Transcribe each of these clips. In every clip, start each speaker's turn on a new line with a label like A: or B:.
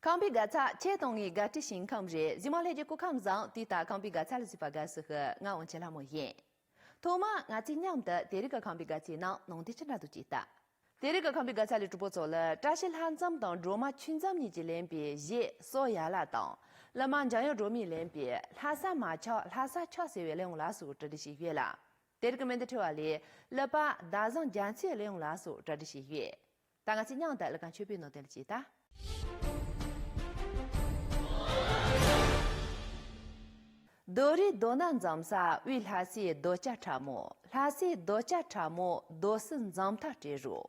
A: 康比格查切东伊个执行康日，今么来就顾康上抵达康比格查了是巴个时候，我问起了莫言。托马我今年的第二个康比格技能，弄得真的都记得。第二个康比格查里主播做了，这些汉zam当罗马群zam年纪连边也所亚拉当，那么将要罗米连边，拉萨马桥拉萨桥是为了用拉苏这里是月啦。第二个门的头里，那把大上江起来用拉苏这里是月。大家今年的那个区别弄得记得。Dori donan zamsa wil hasi docha chamo, hasi docha chamo dosin zamta teru.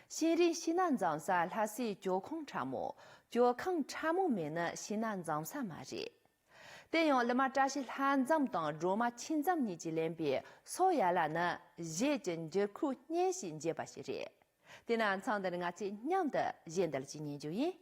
A: Shiri sinan zamsa hasi jokong chamo, jokong chamo mena sinan zamsa mari. Tenyon lama tashi han zamtang Roma chinzam ni jilembi soyala na jejen jerku nyensin jebashiri. Tenan tsangda nga chi nyamda yendal chi nyenjuyi.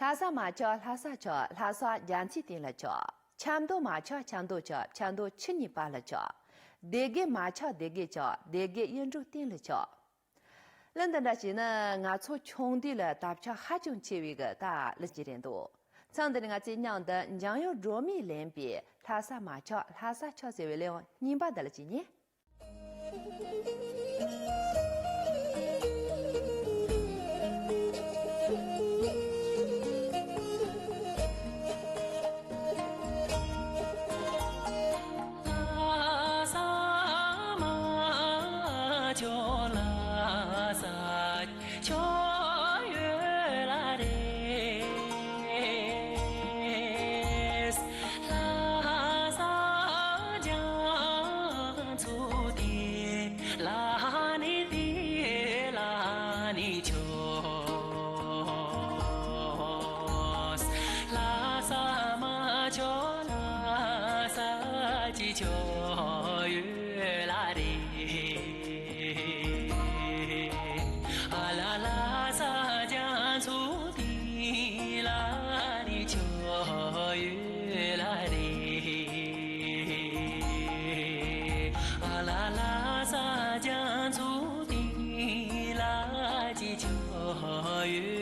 A: Lhasa macho, lhasa cho, lhasa janchi tin la cho. Chamdo macho, chamdo cho, chamdo chini pa la cho. Dege macho, dege cho, dege yinru tin la cho. London da chi na nga cho chong di la dap cha ha chung che wi ge da le ji ren do. Chang de nga ji nyang de nyang yo ro mi len bi, lhasa macho, lhasa cho se we le ni ba da le ji ni.
B: Yu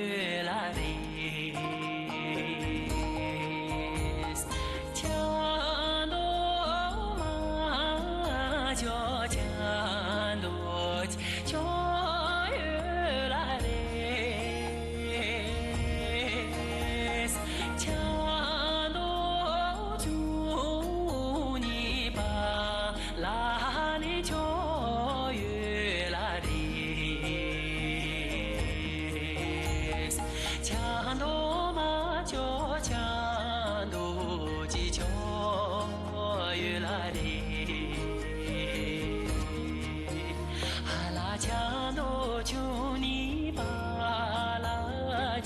B: la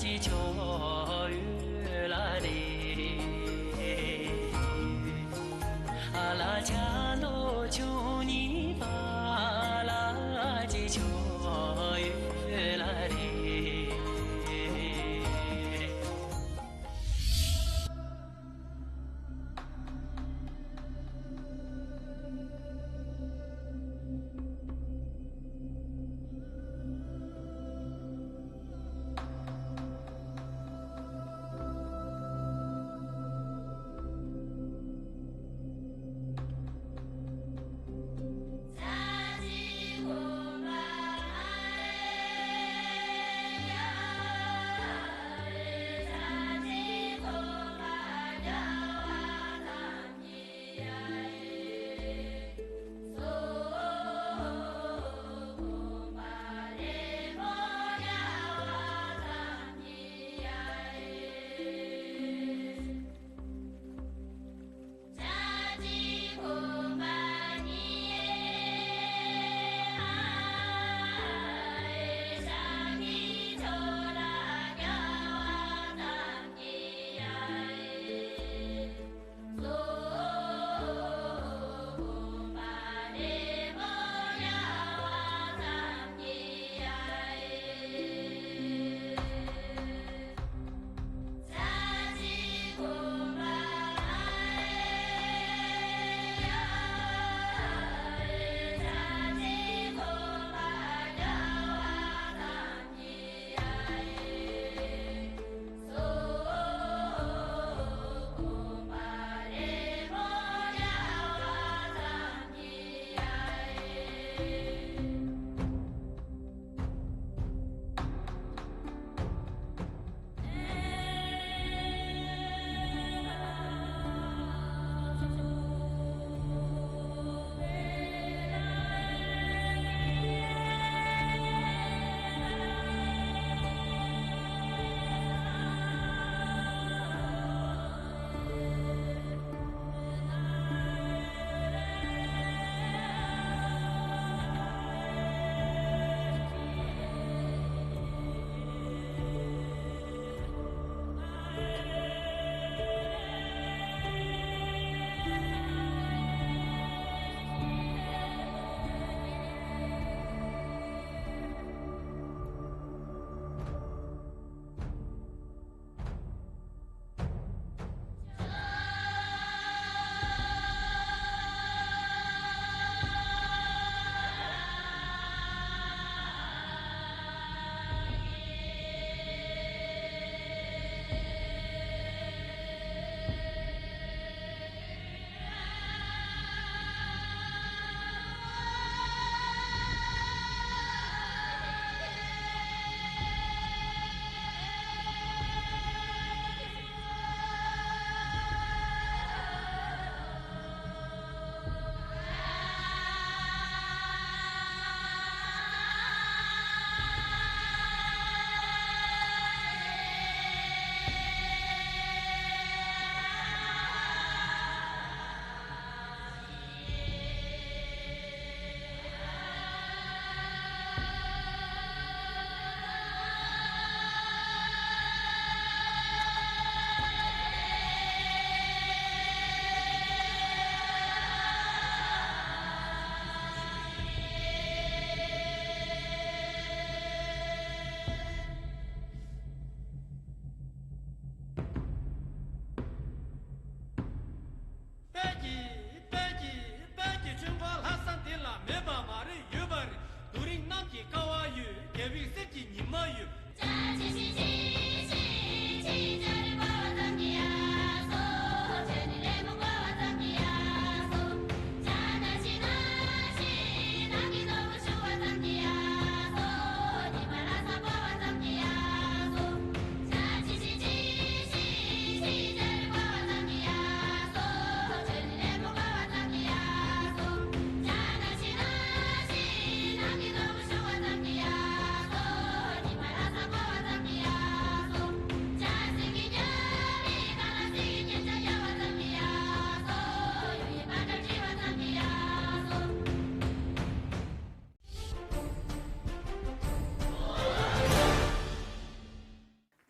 B: 几秋雨啦的，阿拉家路求你把啦几秋雨啦的。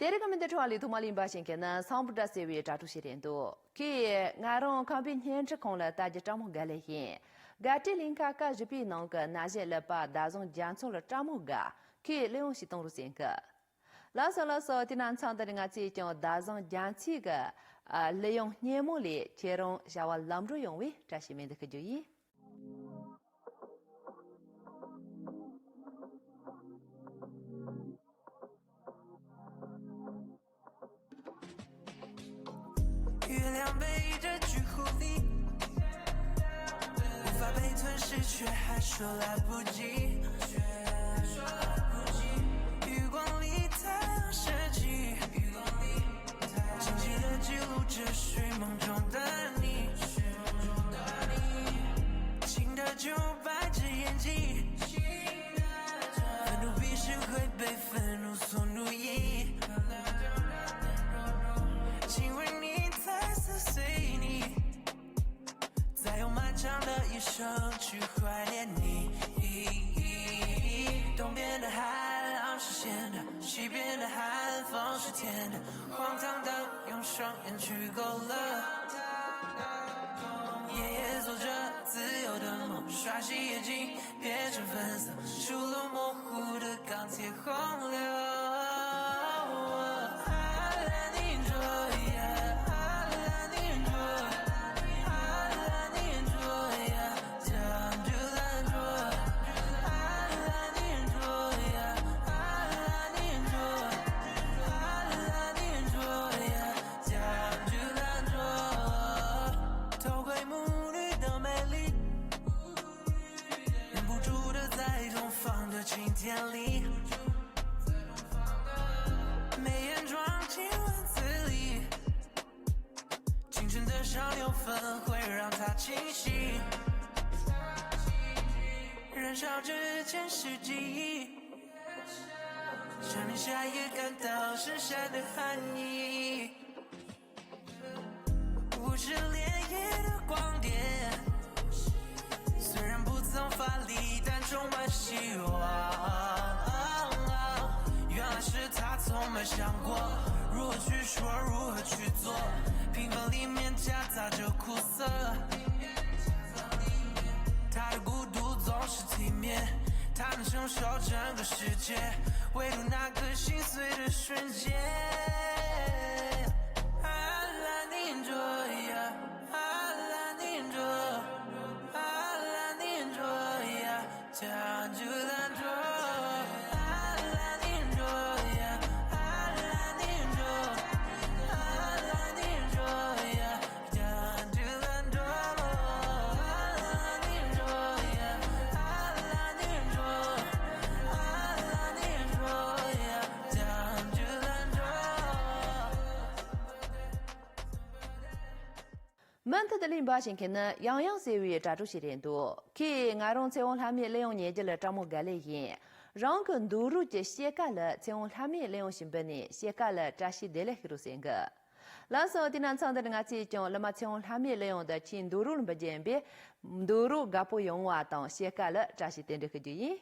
A: 这个们的创立土马林巴先呢，上不着社会扎住些人多，给俺让看病天吃空了，大家张目干来现，俺这林卡卡这边那个那些了把大众讲错了张目干，给利用系统路线个。老说，的南昌的人家这种大众讲起个利用年末里，这种像我làm着用为，这些面的可注意。
C: 月亮背着巨狐狸，无法被吞噬，却还说来不及。余光里太阳升起，静静地记录着睡梦中的你。情的就白着眼睛，愤怒必须会被愤怒所奴役。请为你再次随你，再用漫长的一生去怀念你。东边的海浪是咸的，西边的寒风是甜的，荒唐的用双眼去勾勒。夜夜做着自由的梦，刷洗眼睛变成粉色，出了模糊的钢铁洪流。晴天里，眉眼装进文字里，清晨的小牛粪会让它清晰，燃烧之前是记忆，想念下也感到深深的寒意。无视烈夜的光点，虽然不曾发力，但充满希望。原来是他从没想过如何去说，如何去做，平凡里面夹杂着苦涩。他的孤独总是体面，他能承受整个世界，唯独那个心碎的瞬间。
A: 曼特的林巴先看呢，样样社会扎住些人多，去俺让在我下面利用年纪了张目干来演，让个努力的写干了，在我下面利用新本呢写干了扎西得了很多三个。老说的南昌的人家这种，那么在我下面利用的钱努力不减别，努力搞不用话当写干了扎西得了很多耶。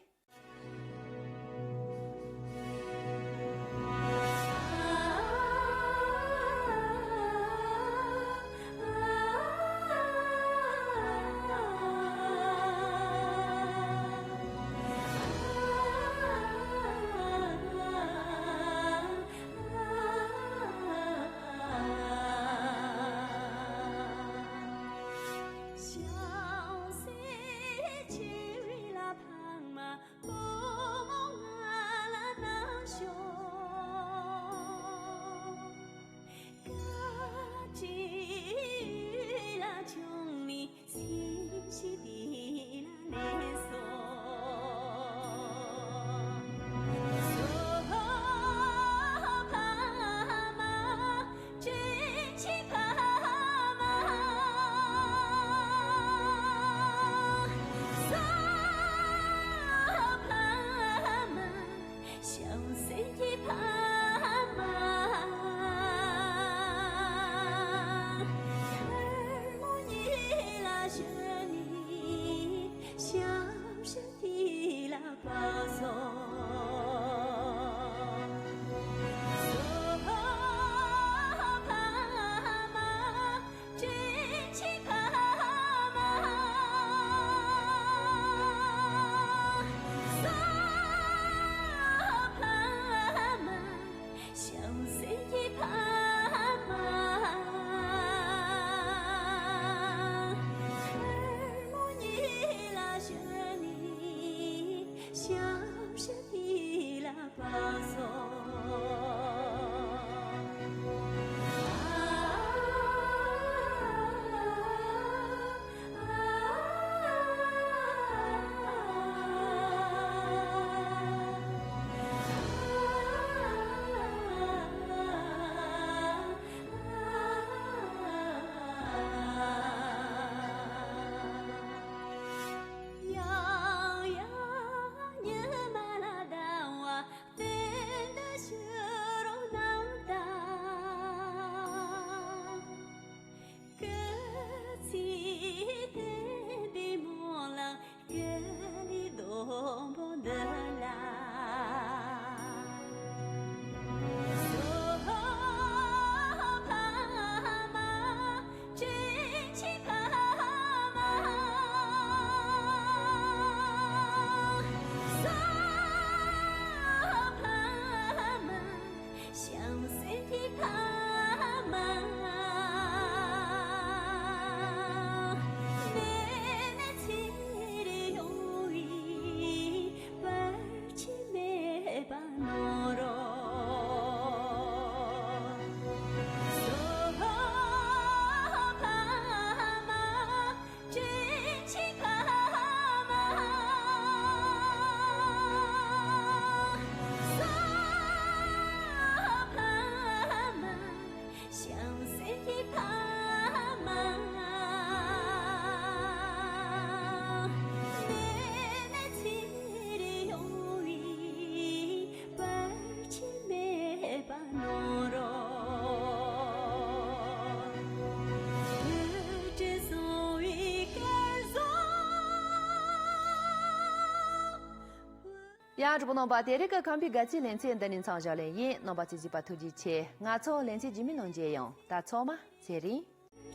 A: 呀，这不能把这个康比个几年前的人长下来演，能把自己把投机切，俺操连起居民能这样，打错吗？这里。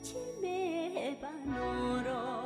D: Chime banoro